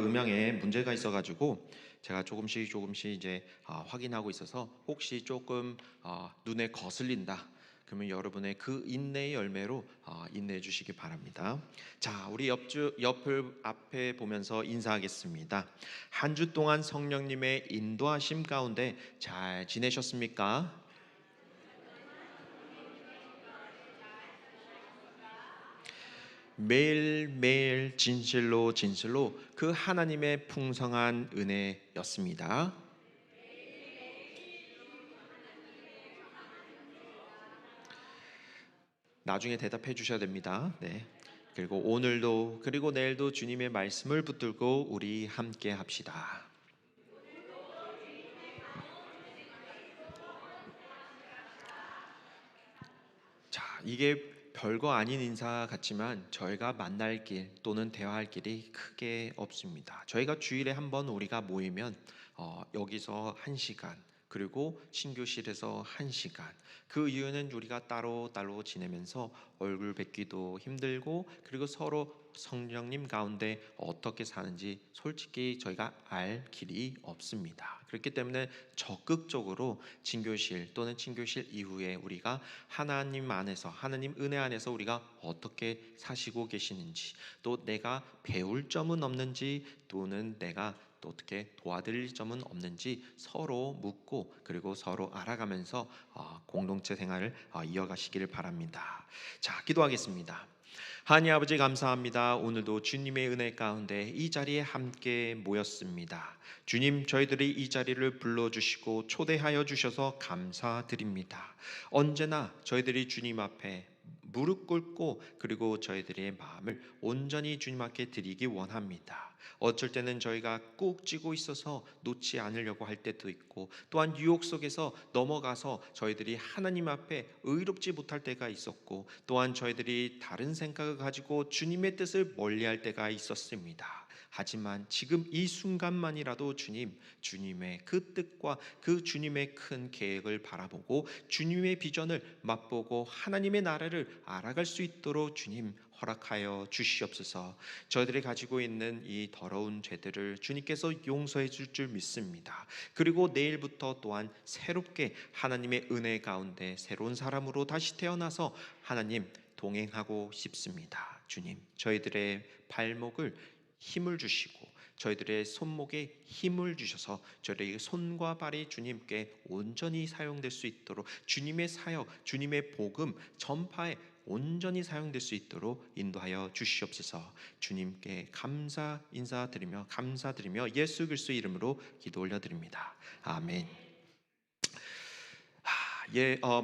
음향에 문제가 있어가지고 제가 조금씩 이제 확인하고 있어서 혹시 조금 눈에 거슬린다. 그러면 여러분의 그 인내의 열매로 인내해 주시기 바랍니다. 자, 우리 옆을 앞에 보면서 인사하겠습니다. 한 주 동안 성령님의 인도하심 가운데 잘 지내셨습니까? 매일매일 진실로 그 하나님의 풍성한 은혜였습니다. 나중에 대답해 주셔야 됩니다. 네. 그리고 오늘도 그리고 내일도 주님의 말씀을 붙들고 우리 함께 합시다. 자, 이게 별거 아닌 인사 같지만 저희가 만날 길 또는 대화할 길이 크게 없습니다. 저희가 주일에 한 번 우리가 모이면 여기서 1시간 그리고 신교실에서 1시간 그 이유는 우리가 따로 지내면서 얼굴 뵙기도 힘들고 그리고 서로 성령님 가운데 어떻게 사는지 솔직히 저희가 알 길이 없습니다. 그렇기 때문에 적극적으로 친교실 또는 친교실 이후에 우리가 하나님 안에서 하나님 은혜 안에서 우리가 어떻게 사시고 계시는지 또 내가 배울 점은 없는지 또는 내가 또 어떻게 도와드릴 점은 없는지 서로 묻고 그리고 서로 알아가면서 공동체 생활을 이어가시기를 바랍니다. 자, 기도하겠습니다. 하나님 아버지 감사합니다. 오늘도 주님의 은혜 가운데 이 자리에 함께 모였습니다. 주님, 저희들이 이 자리를 불러주시고 초대하여 주셔서 감사드립니다. 언제나 저희들이 주님 앞에 무릎 꿇고 그리고 저희들의 마음을 온전히 주님 앞에 드리기 원합니다. 어쩔 때는 저희가 꾹 쥐고 있어서 놓지 않으려고 할 때도 있고 또한 유혹 속에서 넘어가서 저희들이 하나님 앞에 의롭지 못할 때가 있었고 또한 저희들이 다른 생각을 가지고 주님의 뜻을 멀리할 때가 있었습니다. 하지만 지금 이 순간만이라도 주님의 그 뜻과 그 주님의 큰 계획을 바라보고 주님의 비전을 맛보고 하나님의 나라를 알아갈 수 있도록 주님 허락하여 주시옵소서. 저희들이 가지고 있는 이 더러운 죄들을 주님께서 용서해 줄 줄 믿습니다. 그리고 내일부터 또한 새롭게 하나님의 은혜 가운데 새로운 사람으로 다시 태어나서 하나님 동행하고 싶습니다. 주님, 저희들의 발목을 힘을 주시고 저희들의 손목에 힘을 주셔서 저희의 손과 발이 주님께 온전히 사용될 수 있도록 주님의 사역, 주님의 복음 전파에 온전히 사용될 수 있도록 인도하여 주시옵소서. 주님께 감사드리며 예수 그리스도의 이름으로 기도 올려드립니다. 아멘.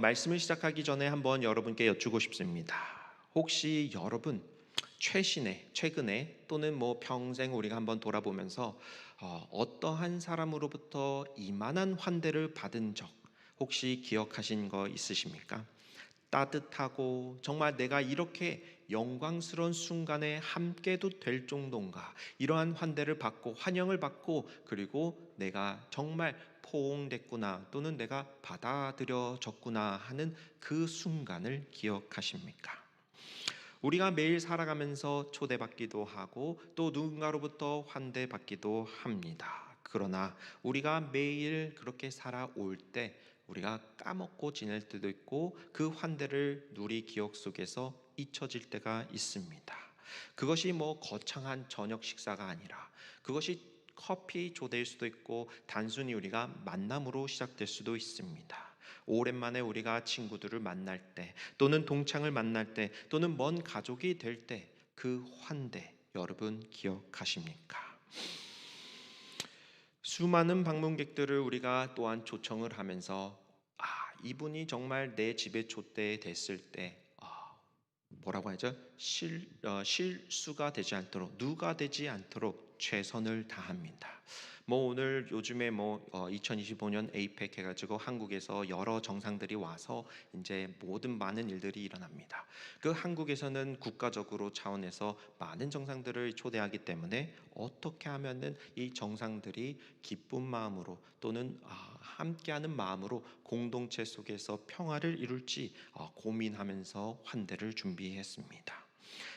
말씀을 시작하기 전에 한번 여러분께 여쭈고 싶습니다. 혹시 여러분 최근에 또는 뭐 평생 우리가 한번 돌아보면서 어떠한 사람으로부터 이만한 환대를 받은 적 혹시 기억하신 거 있으십니까? 따뜻하고 정말 내가 이렇게 영광스러운 순간에 함께도 될 정도인가 이러한 환대를 받고 환영을 받고 그리고 내가 정말 포옹됐구나 또는 내가 받아들여졌구나 하는 그 순간을 기억하십니까? 우리가 매일 살아가면서 초대받기도 하고 또 누군가로부터 환대받기도 합니다. 그러나 우리가 매일 그렇게 살아올 때 우리가 까먹고 지낼 때도 있고 그 환대를 누리 기억 속에서 잊혀질 때가 있습니다. 그것이 뭐 거창한 저녁 식사가 아니라 그것이 커피 조대일 수도 있고 단순히 우리가 만남으로 시작될 수도 있습니다. 오랜만에 우리가 친구들을 만날 때 또는 동창을 만날 때 또는 먼 가족이 될 때 그 환대 여러분 기억하십니까? 수많은 방문객들을 우리가 또한 초청을 하면서 이분이 정말 내 집에 초대됐을 때 뭐라고 하죠? 실수가 되지 않도록 누가 되지 않도록 최선을 다합니다. 뭐 오늘 요즘에 2025년 에이펙 해가지고 한국에서 여러 정상들이 와서 이제 모든 많은 일들이 일어납니다. 그 한국에서는 국가적으로 차원에서 많은 정상들을 초대하기 때문에 어떻게 하면은 이 정상들이 기쁜 마음으로 또는 함께하는 마음으로 공동체 속에서 평화를 이룰지 고민하면서 환대를 준비했습니다.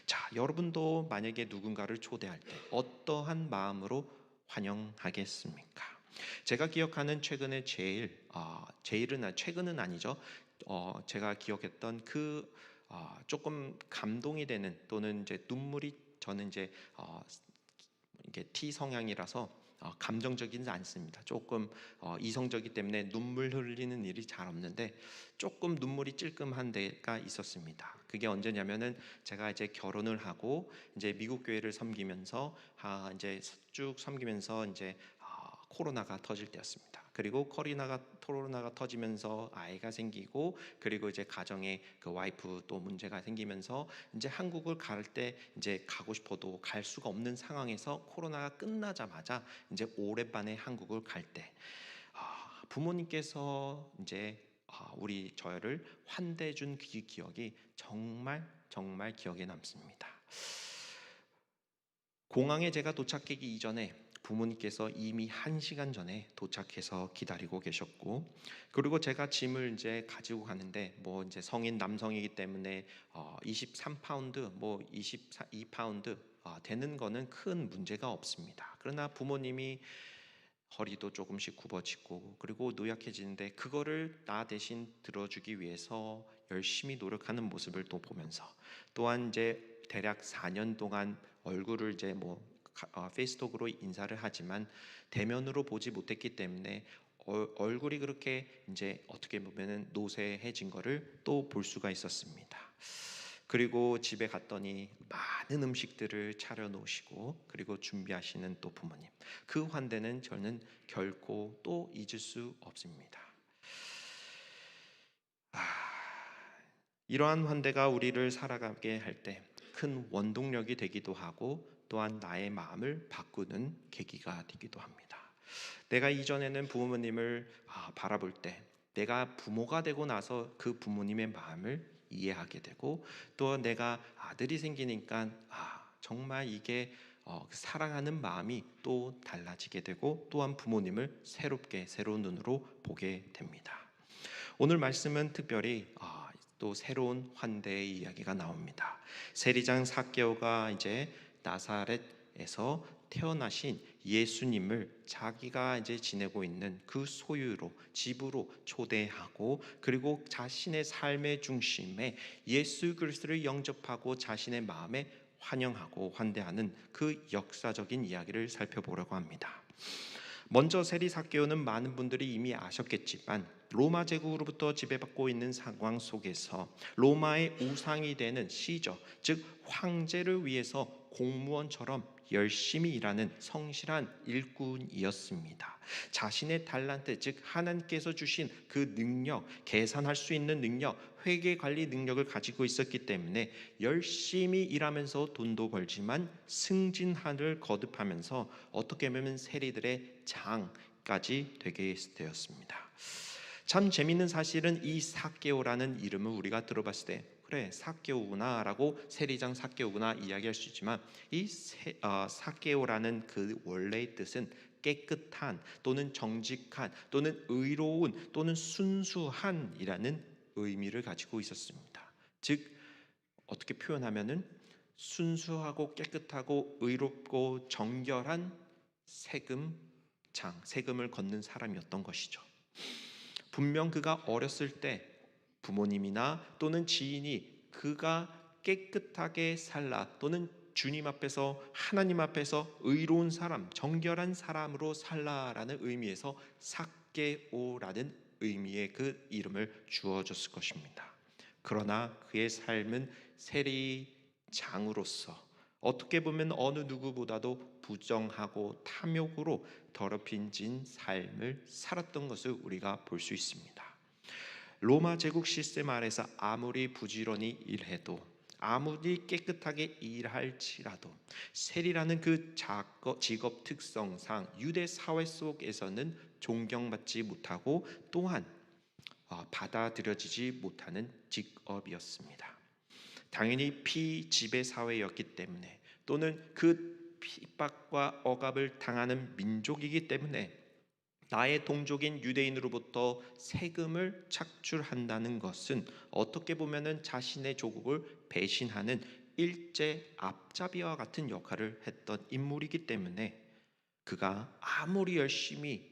자, 여러분도 만약에 누군가를 초대할 때 어떠한 마음으로 환영하겠습니까? 제가 기억하는 최근에 최근은 아니죠. 제가 기억했던 조금 감동이 되는 또는 이제 눈물이 저는 이제 이게 T 성향이라서 감정적이지 않습니다. 조금 이성적이기 때문에 눈물 흘리는 일이 잘 없는데 조금 눈물이 찔끔한 데가 있었습니다. 그게 언제냐면은 제가 이제 결혼을 하고 이제 미국 교회를 섬기면서 이제 쭉 섬기면서 이제 코로나가 터질 때였습니다. 그리고 코로나가 터지면서 아이가 생기고 그리고 이제 가정에 그 와이프 또 문제가 생기면서 이제 한국을 갈 때 이제 가고 싶어도 갈 수가 없는 상황에서 코로나가 끝나자마자 이제 오랜만에 한국을 갈 때 부모님께서 이제 우리 저를 환대해 준 그 기억이 정말 정말 기억에 남습니다. 공항에 제가 도착하기 이전에 부모님께서 이미 1시간 전에 도착해서 기다리고 계셨고, 그리고 제가 짐을 이제 가지고 가는데 뭐 이제 성인 남성이기 때문에 23파운드 뭐 22파운드 되는 거는 큰 문제가 없습니다. 그러나 부모님이 허리도 조금씩 굽어지고 그리고 노약해지는데 그거를 나 대신 들어주기 위해서 열심히 노력하는 모습을 또 보면서, 또한 이제 대략 4년 동안 얼굴을 이제 페이스톡으로 인사를 하지만 대면으로 보지 못했기 때문에 얼굴이 그렇게 이제 어떻게 보면은 노쇠해진 거를 또 볼 수가 있었습니다. 그리고 집에 갔더니 많은 음식들을 차려 놓으시고 그리고 준비하시는 또 부모님, 그 환대는 저는 결코 또 잊을 수 없습니다. 이러한 환대가 우리를 살아가게 할 때 큰 원동력이 되기도 하고 또한 나의 마음을 바꾸는 계기가 되기도 합니다. 내가 이전에는 부모님을 바라볼 때 내가 부모가 되고 나서 그 부모님의 마음을 이해하게 되고, 또 내가 아들이 생기니까 정말 이게 사랑하는 마음이 또 달라지게 되고 또한 부모님을 새로운 눈으로 보게 됩니다. 오늘 말씀은 특별히 또 새로운 환대의 이야기가 나옵니다. 세리장 삭개오가 이제 나사렛에서 태어나신 예수님을 자기가 이제 지내고 있는 그 소유로 집으로 초대하고 그리고 자신의 삶의 중심에 예수 그리스도를 영접하고 자신의 마음에 환영하고 환대하는 그 역사적인 이야기를 살펴보려고 합니다. 먼저 세리 삭개오는 많은 분들이 이미 아셨겠지만 로마 제국으로부터 지배받고 있는 상황 속에서 로마의 우상이 되는 시저, 즉 황제를 위해서 공무원처럼 열심히 일하는 성실한 일꾼이었습니다. 자신의 달란트, 즉 하나님께서 주신 그 능력, 계산할 수 있는 능력, 회계 관리 능력을 가지고 있었기 때문에 열심히 일하면서 돈도 벌지만 승진하를 거듭하면서 어떻게 보면 세리들의 장까지 되게 되었습니다. 참 재미있는 사실은 이 삭개오라는 이름을 우리가 들어봤을 때 그래 삭개오구나 라고 세리장 삭개오구나 이야기할 수 있지만 이 삭개오라는 그 원래의 뜻은 깨끗한 또는 정직한 또는 의로운 또는 순수한이라는 의미를 가지고 있었습니다. 즉 어떻게 표현하면은 순수하고 깨끗하고 의롭고 정결한 세금을 걷는 사람이었던 것이죠. 분명 그가 어렸을 때 부모님이나 또는 지인이 그가 깨끗하게 살라 또는 주님 앞에서 하나님 앞에서 의로운 사람, 정결한 사람으로 살라라는 의미에서 삭개오라는 의미의 그 이름을 주어줬을 것입니다. 그러나 그의 삶은 세리장으로서 어떻게 보면 어느 누구보다도 부정하고 탐욕으로 더럽힌진 삶을 살았던 것을 우리가 볼 수 있습니다. 로마 제국 시스템 아래서 아무리 부지런히 일해도 아무리 깨끗하게 일할지라도 세리라는 그 직업 특성상 유대 사회 속에서는 존경받지 못하고 또한 받아들여지지 못하는 직업이었습니다. 당연히 피지배 사회였기 때문에 또는 그 핍박과 억압을 당하는 민족이기 때문에 나의 동족인 유대인으로부터 세금을 착출한다는 것은 어떻게 보면은 자신의 조국을 배신하는 일제 앞잡이와 같은 역할을 했던 인물이기 때문에 그가 아무리 열심히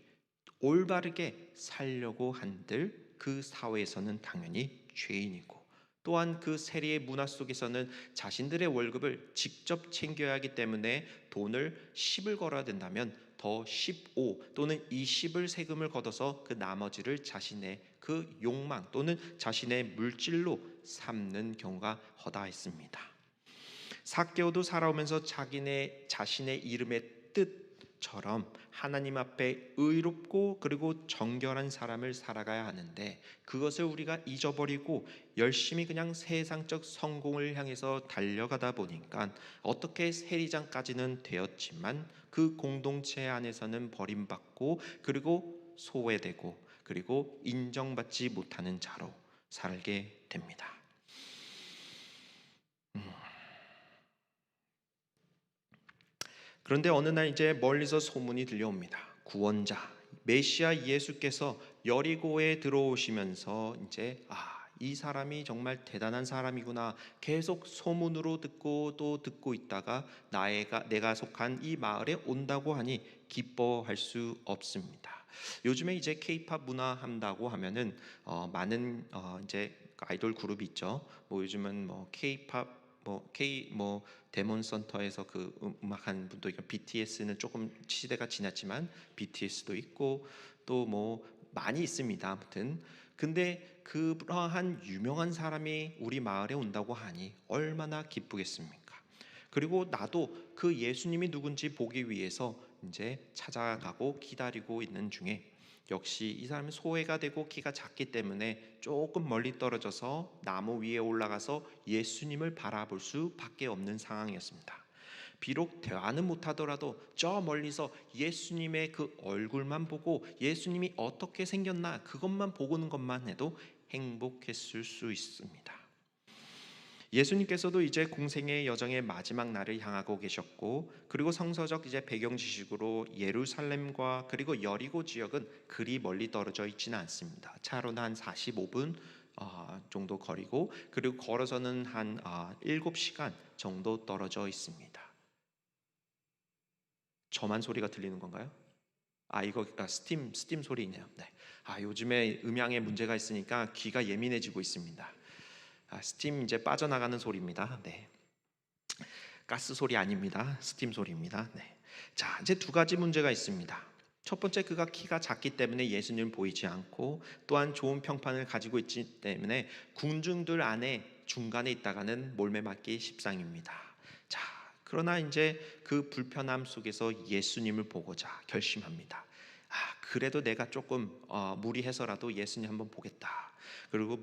올바르게 살려고 한들 그 사회에서는 당연히 죄인이고, 또한 그 세리의 문화 속에서는 자신들의 월급을 직접 챙겨야 하기 때문에 돈을 10을 걸어야 된다면 더 15 또는 20을 세금을 걷어서 그 나머지를 자신의 그 욕망 또는 자신의 물질로 삼는 경우가 허다했습니다. 삭개오도 살아오면서 자신의 이름의 뜻처럼 하나님 앞에 의롭고 그리고 정결한 사람을 살아가야 하는데, 그것을 우리가 잊어버리고 열심히 그냥 세상적 성공을 향해서 달려가다 보니까 어떻게 세리장까지는 되었지만 그 공동체 안에서는 버림받고 그리고 소외되고 그리고 인정받지 못하는 자로 살게 됩니다. 그런데 어느 날 이제 멀리서 소문이 들려옵니다. 구원자 메시아 예수께서 여리고에 들어오시면서 이제 이 사람이 정말 대단한 사람이구나 계속 소문으로 듣고 또 듣고 있다가 내가 속한 이 마을에 온다고 하니 기뻐할 수 없습니다. 요즘에 이제 K-팝 문화 한다고 하면은 많은 이제 아이돌 그룹이 있죠. 뭐 요즘은 뭐 K-팝 뭐 데몬 센터에서 그 음악하는 분도 있고, BTS는 조금 시대가 지났지만 BTS도 있고 또 뭐 많이 있습니다. 아무튼 근데 그러한 유명한 사람이 우리 마을에 온다고 하니 얼마나 기쁘겠습니까? 그리고 나도 그 예수님이 누군지 보기 위해서 이제 찾아가고 기다리고 있는 중에 역시 이 사람은 소외가 되고 키가 작기 때문에 조금 멀리 떨어져서 나무 위에 올라가서 예수님을 바라볼 수밖에 없는 상황이었습니다. 비록 대화는 못하더라도 저 멀리서 예수님의 그 얼굴만 보고 예수님이 어떻게 생겼나 그것만 보고는 것만 해도 행복했을 수 있습니다. 예수님께서도 이제 공생의 여정의 마지막 날을 향하고 계셨고, 그리고 성서적 이제 배경 지식으로 예루살렘과 그리고 여리고 지역은 그리 멀리 떨어져 있지는 않습니다. 차로는 한 45분 정도 거리고, 그리고 걸어서는 한 7시간 정도 떨어져 있습니다. 저만 소리가 들리는 건가요? 이거 스팀 소리네요. 네. 요즘에 음향에 문제가 있으니까 귀가 예민해지고 있습니다. 스팀 이제 빠져나가는 소리입니다. 네. 가스 소리 아닙니다. 스팀 소리입니다. 네. 자, 이제 두 가지 문제가 있습니다. 첫 번째, 그가 키가 작기 때문에 예수님을 보이지 않고, 또한 좋은 평판을 가지고 있기 때문에 군중들 안에 중간에 있다가는 몰매 맞기 십상입니다. 자, 그러나 이제 그 불편함 속에서 예수님을 보고자 결심합니다. 그래도 내가 조금 무리해서라도 예수님 한번 보겠다. 그리고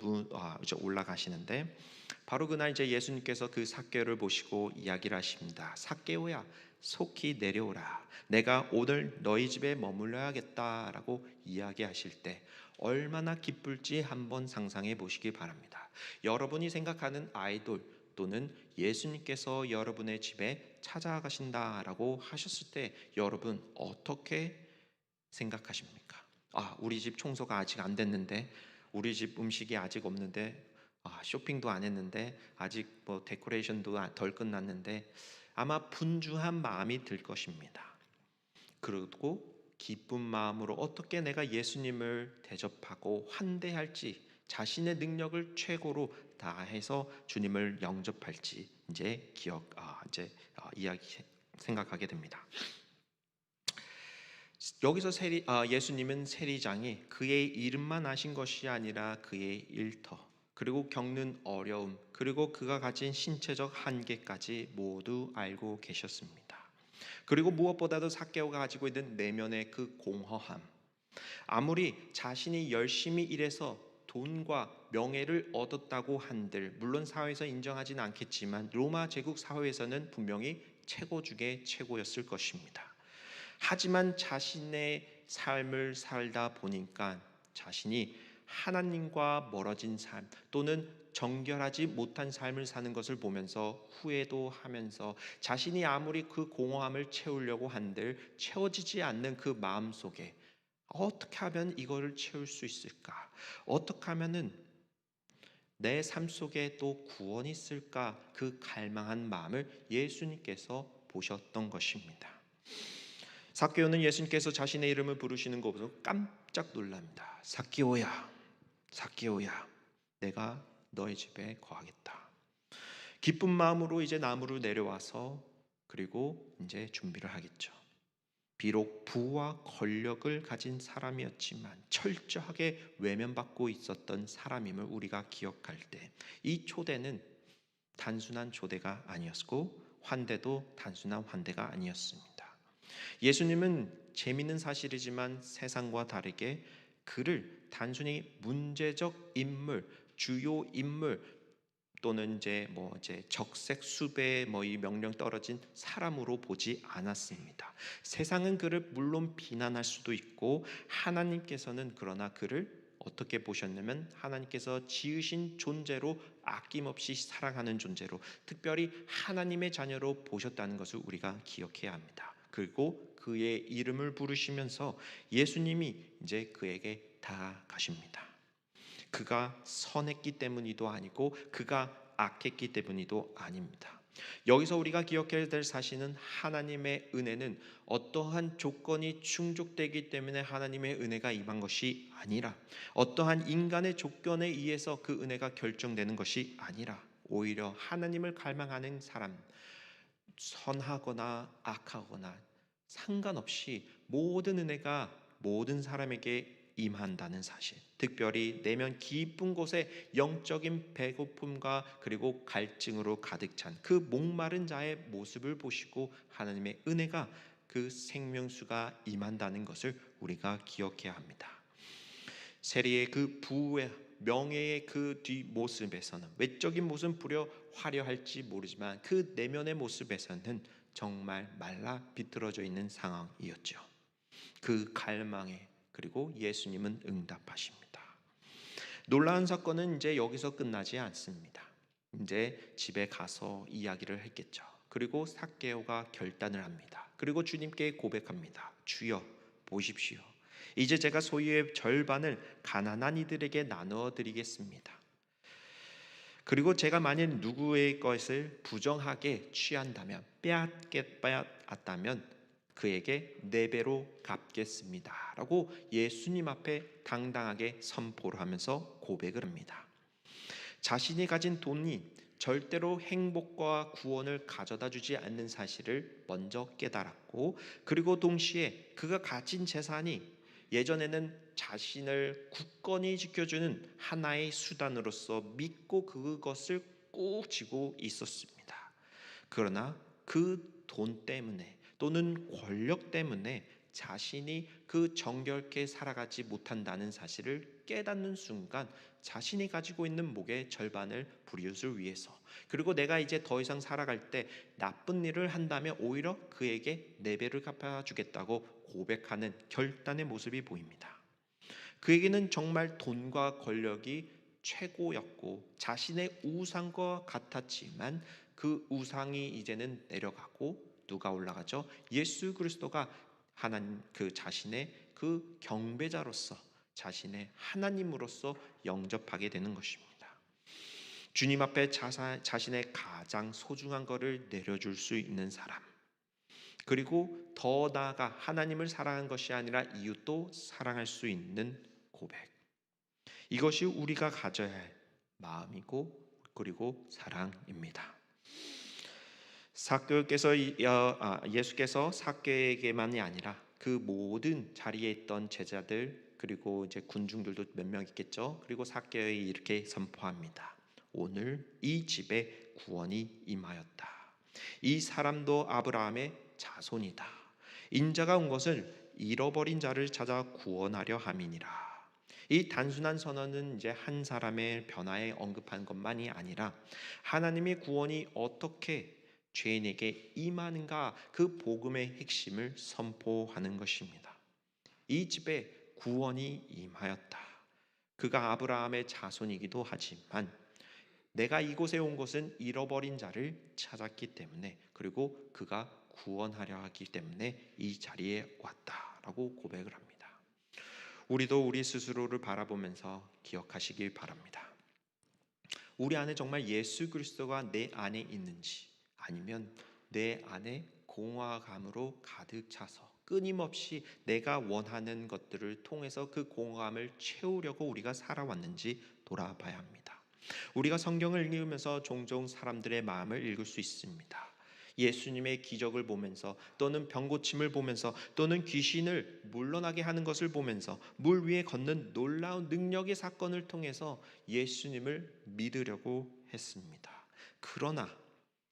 이제 올라가시는데, 바로 그날 이제 예수님께서 그 삭개오를 보시고 이야기를 하십니다. 삭개오야, 속히 내려오라. 내가 오늘 너희 집에 머물러야겠다라고 이야기하실 때 얼마나 기쁠지 한번 상상해 보시기 바랍니다. 여러분이 생각하는 아이돌 또는 예수님께서 여러분의 집에 찾아가신다라고 하셨을 때 여러분 어떻게 생각하십니까? 우리 집 청소가 아직 안 됐는데, 우리 집 음식이 아직 없는데, 쇼핑도 안 했는데, 아직 뭐 데코레이션도 덜 끝났는데, 아마 분주한 마음이 들 것입니다. 그리고 기쁜 마음으로 어떻게 내가 예수님을 대접하고 환대할지, 자신의 능력을 최고로 다해서 주님을 영접할지 이제 이야기 생각하게 됩니다. 여기서 예수님은 세리장이 그의 이름만 아신 것이 아니라 그의 일터, 그리고 겪는 어려움, 그리고 그가 가진 신체적 한계까지 모두 알고 계셨습니다. 그리고 무엇보다도 삭개오가 가지고 있는 내면의 그 공허함, 아무리 자신이 열심히 일해서 돈과 명예를 얻었다고 한들, 물론 사회에서 인정하지는 않겠지만 로마 제국 사회에서는 분명히 최고 중에 최고였을 것입니다. 하지만 자신의 삶을 살다 보니까 자신이 하나님과 멀어진 삶 또는 정결하지 못한 삶을 사는 것을 보면서 후회도 하면서 자신이 아무리 그 공허함을 채우려고 한들 채워지지 않는 그 마음 속에 어떻게 하면 이거를 채울 수 있을까? 어떻게 하면은 내 삶 속에 또 구원이 있을까 그 갈망한 마음을 예수님께서 보셨던 것입니다. 삭개오는 예수님께서 자신의 이름을 부르시는 것으로 깜짝 놀랍니다. 삭개오야, 삭개오야, 내가 너의 집에 거하겠다. 기쁜 마음으로 이제 나무로 내려와서 그리고 이제 준비를 하겠죠. 비록 부와 권력을 가진 사람이었지만 철저하게 외면받고 있었던 사람임을 우리가 기억할 때 이 초대는 단순한 초대가 아니었고 환대도 단순한 환대가 아니었습니다. 예수님은 재미있는 사실이지만 세상과 다르게 그를 단순히 문제적 인물, 주요 인물 또는 이제 적색 수배 이 명령 떨어진 사람으로 보지 않았습니다. 세상은 그를 물론 비난할 수도 있고 하나님께서는 그러나 그를 어떻게 보셨냐면 하나님께서 지으신 존재로 아낌없이 사랑하는 존재로 특별히 하나님의 자녀로 보셨다는 것을 우리가 기억해야 합니다. 그리고 그의 이름을 부르시면서 예수님이 이제 그에게 다가가십니다. 그가 선했기 때문이도 아니고 그가 악했기 때문이도 아닙니다. 여기서 우리가 기억해야 될 사실은 하나님의 은혜는 어떠한 조건이 충족되기 때문에 하나님의 은혜가 임한 것이 아니라 어떠한 인간의 조건에 의해서 그 은혜가 결정되는 것이 아니라 오히려 하나님을 갈망하는 사람, 선하거나 악하거나 상관없이 모든 은혜가 모든 사람에게 임한다는 사실, 특별히 내면 깊은 곳에 영적인 배고픔과 그리고 갈증으로 가득 찬 그 목마른 자의 모습을 보시고 하나님의 은혜가 그 생명수가 임한다는 것을 우리가 기억해야 합니다. 세리의 그 부의 명예의 그 뒷모습에서는 외적인 모습은 부려 화려할지 모르지만 그 내면의 모습에서는 정말 말라 비틀어져 있는 상황이었죠. 그 갈망에 그리고 예수님은 응답하십니다. 놀라운 사건은 이제 여기서 끝나지 않습니다. 이제 집에 가서 이야기를 했겠죠. 그리고 삭개오가 결단을 합니다. 그리고 주님께 고백합니다. 주여 보십시오. 이제 제가 소유의 절반을 가난한 이들에게 나누어 드리겠습니다. 그리고 제가 만일 누구의 것을 부정하게 취한다면 빼앗다면 그에게 4배로 갚겠습니다 라고 예수님 앞에 당당하게 선포를 하면서 고백을 합니다. 자신이 가진 돈이 절대로 행복과 구원을 가져다 주지 않는 사실을 먼저 깨달았고 그리고 동시에 그가 가진 재산이 예전에는 자신을 굳건히 지켜주는 하나의 수단으로서 믿고 그것을 꼭 쥐고 있었습니다. 그러나 그 돈 때문에 또는 권력 때문에 자신이 그 정결케 살아가지 못한다는 사실을 깨닫는 순간 자신이 가지고 있는 목의 절반을 브리웃을 위해서 그리고 내가 이제 더 이상 살아갈 때 나쁜 일을 한다면 오히려 그에게 4배를 갚아주겠다고 고백하는 결단의 모습이 보입니다. 그에게는 정말 돈과 권력이 최고였고 자신의 우상과 같았지만 그 우상이 이제는 내려가고 누가 올라가죠? 예수 그리스도가 하나님 그 자신의 그 경배자로서 자신의 하나님으로서 영접하게 되는 것입니다. 주님 앞에 자신의 가장 소중한 것을 내려줄 수 있는 사람, 그리고 더 나아가 하나님을 사랑한 것이 아니라 이웃도 사랑할 수 있는 고백, 이것이 우리가 가져야 할 마음이고 그리고 사랑입니다. 예수께서 삭개에게만이 아니라 그 모든 자리에 있던 제자들 그리고 이제 군중들도 몇 명 있겠죠. 그리고 삭개에 이렇게 선포합니다. 오늘 이 집에 구원이 임하였다. 이 사람도 아브라함의 자손이다. 인자가 온 것을 잃어버린 자를 찾아 구원하려 함이니라. 이 단순한 선언은 이제 한 사람의 변화에 언급한 것만이 아니라 하나님의 구원이 어떻게 죄인에게 임하는가 그 복음의 핵심을 선포하는 것입니다. 이 집에 구원이 임하였다. 그가 아브라함의 자손이기도 하지만 내가 이곳에 온 것은 잃어버린 자를 찾았기 때문에 그리고 그가 구원하려 하기 때문에 이 자리에 왔다라고 고백을 합니다. 우리도 우리 스스로를 바라보면서 기억하시길 바랍니다. 우리 안에 정말 예수 그리스도가 내 안에 있는지, 아니면 내 안에 공허감으로 가득 차서 끊임없이 내가 원하는 것들을 통해서 그 공허감을 채우려고 우리가 살아왔는지 돌아봐야 합니다. 우리가 성경을 읽으면서 종종 사람들의 마음을 읽을 수 있습니다. 예수님의 기적을 보면서, 또는 병고침을 보면서, 또는 귀신을 물러나게 하는 것을 보면서, 물 위에 걷는 놀라운 능력의 사건을 통해서 예수님을 믿으려고 했습니다. 그러나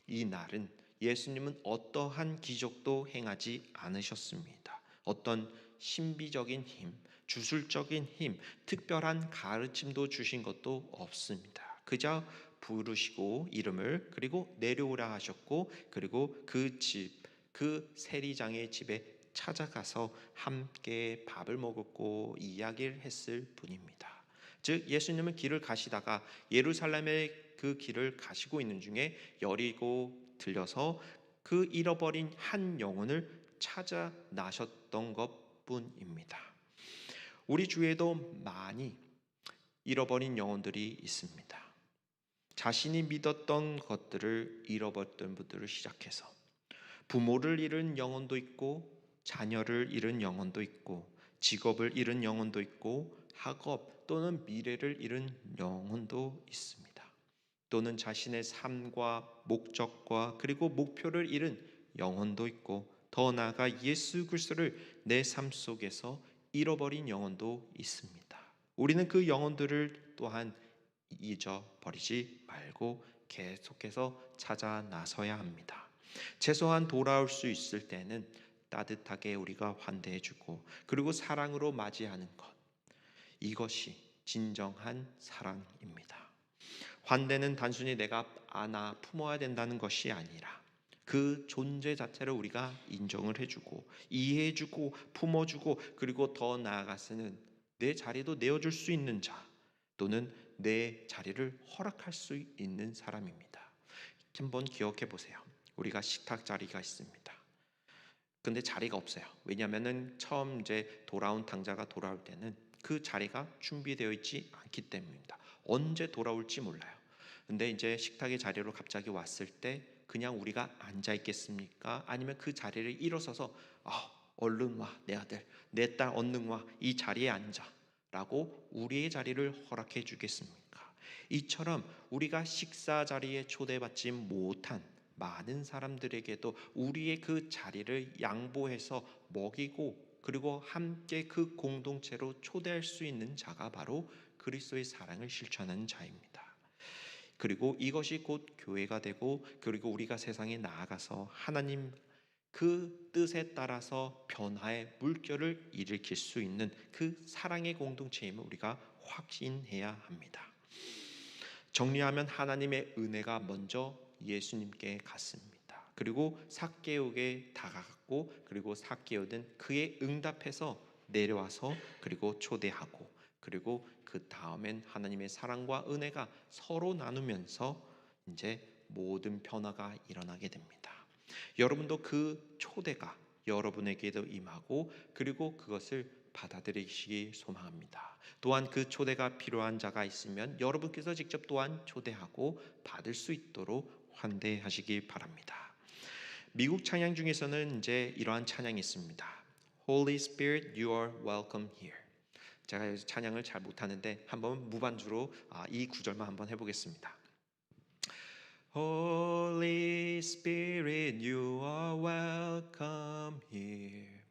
이 날은 예수님은 어떠한 기적도 행하지 않으셨습니다. 어떤 신비적인 힘, 주술적인 힘, 특별한 가르침도 주신 것도 없습니다. 그저 부르시고 이름을, 그리고 내려오라 하셨고, 그리고 그 세리장의 집에 찾아가서 함께 밥을 먹었고 이야기를 했을 뿐입니다. 즉 예수님은 길을 가시다가 예루살렘의 그 길을 가시고 있는 중에 여리고 들려서 그 잃어버린 한 영혼을 찾아 나셨던 것뿐입니다. 우리 주위에도 많이 잃어버린 영혼들이 있습니다. 자신이 믿었던 것들을 잃어버렸던 분들을 시작해서 부모를 잃은 영혼도 있고, 자녀를 잃은 영혼도 있고, 직업을 잃은 영혼도 있고, 학업 또는 미래를 잃은 영혼도 있습니다. 또는 자신의 삶과 목적과 그리고 목표를 잃은 영혼도 있고, 더 나아가 예수 그리스도를 내 삶 속에서 잃어버린 영혼도 있습니다. 우리는 그 영혼들을 또한 잊어버리지 말고 계속해서 찾아 나서야 합니다. 최소한 돌아올 수 있을 때는 따뜻하게 우리가 환대해주고, 그리고 사랑으로 맞이하는 것, 이것이 진정한 사랑입니다. 환대는 단순히 내가 안아 품어야 된다는 것이 아니라 그 존재 자체를 우리가 인정을 해주고 이해해주고 품어주고, 그리고 더 나아가서는 내 자리도 내어줄 수 있는 자, 또는 내 자리를 허락할 수 있는 사람입니다. 한번 기억해 보세요. 우리가 식탁 자리가 있습니다. 근데 자리가 없어요. 왜냐하면 처음 이제 돌아온 당자가 돌아올 때는 그 자리가 준비되어 있지 않기 때문입니다. 언제 돌아올지 몰라요. 근데 이제 식탁의 자리로 갑자기 왔을 때 그냥 우리가 앉아 있겠습니까? 아니면 그 자리를 일어서서 얼른 와, 내 아들, 내 딸 얼른 와, 이 자리에 앉아 라고 우리의 자리를 허락해 주겠습니까? 이처럼 우리가 식사 자리에 초대받지 못한 많은 사람들에게도 우리의 그 자리를 양보해서 먹이고, 그리고 함께 그 공동체로 초대할 수 있는 자가 바로 그리스도의 사랑을 실천하는 자입니다. 그리고 이것이 곧 교회가 되고, 그리고 우리가 세상에 나아가서 하나님 그 뜻에 따라서 변화의 물결을 일으킬 수 있는 그 사랑의 공동체임을 우리가 확신해야 합니다. 정리하면 하나님의 은혜가 먼저 예수님께 갔습니다. 그리고 삭개오에게 다가갔고, 그리고 삭개오는 그의 응답해서 내려와서 그리고 초대하고, 그리고 그 다음엔 하나님의 사랑과 은혜가 서로 나누면서 이제 모든 변화가 일어나게 됩니다. 여러분도 그 초대가 여러분에게도 임하고, 그리고 그것을 받아들이시기 소망합니다. 또한 그 초대가 필요한 자가 있으면 여러분께서 직접 또한 초대하고 받을 수 있도록 환대하시기 바랍니다. 미국 찬양 중에서는 이제 이러한 찬양이 있습니다. Holy Spirit, you are welcome here. 제가 찬양을 잘 못하는데 한번 무반주로 이 구절만 한번 해보겠습니다. Holy Spirit, you are welcome here.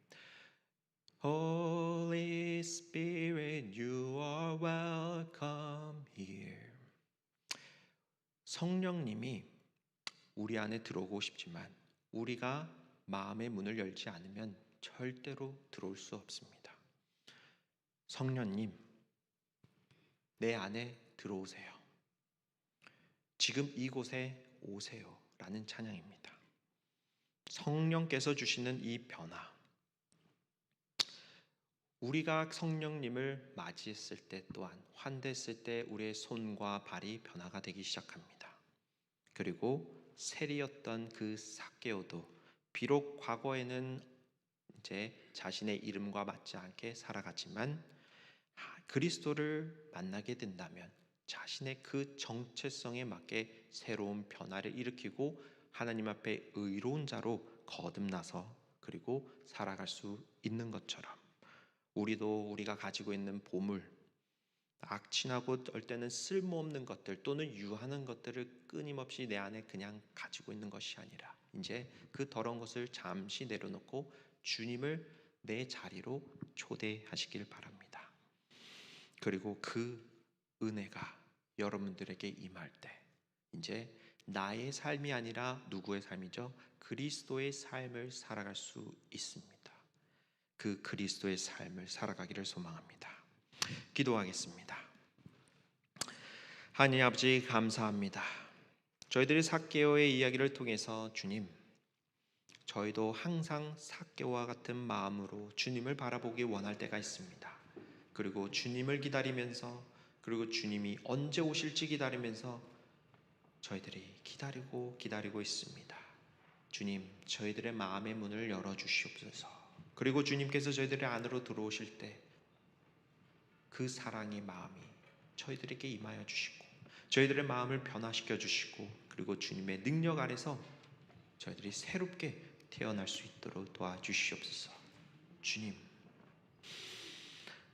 Holy Spirit, you are welcome here. 성령님이 우리 안에 들어오고 싶지만 우리가 마음의 문을 열지 않으면 절대로 들어올 수 없습니다. 성령님, 내 안에 들어오세요. 지금 이곳에 오세요 라는 찬양입니다. 성령께서 주시는 이 변화, 우리가 성령님을 맞이했을 때, 또한 환대했을 때 우리의 손과 발이 변화가 되기 시작합니다. 그리고 세리였던 그 삭개오도 비록 과거에는 이제 자신의 이름과 맞지 않게 살아갔지만 그리스도를 만나게 된다면, 자신의 그 정체성에 맞게 새로운 변화를 일으키고 하나님 앞에 의로운 자로 거듭나서 그리고 살아갈 수 있는 것처럼 우리도 우리가 가지고 있는 보물, 악취나고 어떨 때는 쓸모없는 것들 또는 유하는 것들을 끊임없이 내 안에 그냥 가지고 있는 것이 아니라 이제 그 더러운 것을 잠시 내려놓고 주님을 내 자리로 초대하시길 바랍니다. 그리고 그 은혜가 여러분들에게 임할 때 이제 나의 삶이 아니라 누구의 삶이죠? 그리스도의 삶을 살아갈 수 있습니다. 그 그리스도의 삶을 살아가기를 소망합니다. 기도하겠습니다. 하나님 아버지 감사합니다. 저희들이 삭개오의 이야기를 통해서 주님, 저희도 항상 삭개오와 같은 마음으로 주님을 바라보기 원할 때가 있습니다. 그리고 주님을 기다리면서 그리고 주님이 언제 오실지 기다리면서 저희들이 기다리고 있습니다. 주님, 저희들의 마음의 문을 열어주시옵소서. 그리고 주님께서 저희들의 안으로 들어오실 때 그 사랑의 마음이 저희들에게 임하여 주시고 저희들의 마음을 변화시켜 주시고 그리고 주님의 능력 아래서 저희들이 새롭게 태어날 수 있도록 도와주시옵소서. 주님,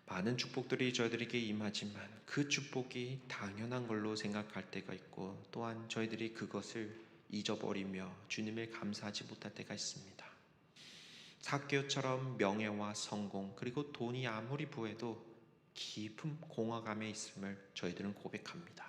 많은 축복들이 저희들에게 임하지만 그 축복이 당연한 걸로 생각할 때가 있고 또한 저희들이 그것을 잊어버리며 주님을 감사하지 못할 때가 있습니다. 삭개오처럼 명예와 성공 그리고 돈이 아무리 부해도 깊은 공허감에 있음을 저희들은 고백합니다.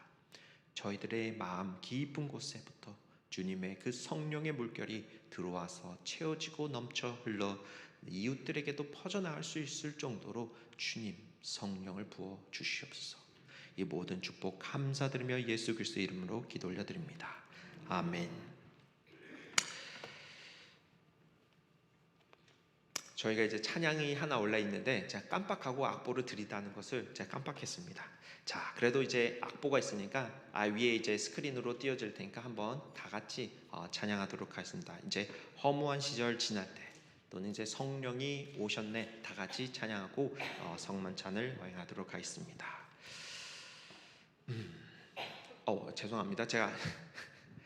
저희들의 마음 깊은 곳에부터 주님의 그 성령의 물결이 들어와서 채워지고 넘쳐 흘러 이웃들에게도 퍼져나갈 수 있을 정도로 주님 성령을 부어 주시옵소서. 이 모든 축복 감사드리며 예수 그리스도의 이름으로 기도 올려드립니다. 아멘. 저희가 이제 찬양이 하나 올라 있는데 제가 깜빡하고 악보를 드리다는 것을 제가 깜빡했습니다. 자, 그래도 이제 악보가 있으니까 위에 이제 스크린으로 띄워질 테니까 한번 다 같이 찬양하도록 하겠습니다. 이제 허무한 시절 지날 때 또는 이제 성령이 오셨네 다 같이 찬양하고 성만찬을 거행하도록 하겠습니다. 죄송합니다. 제가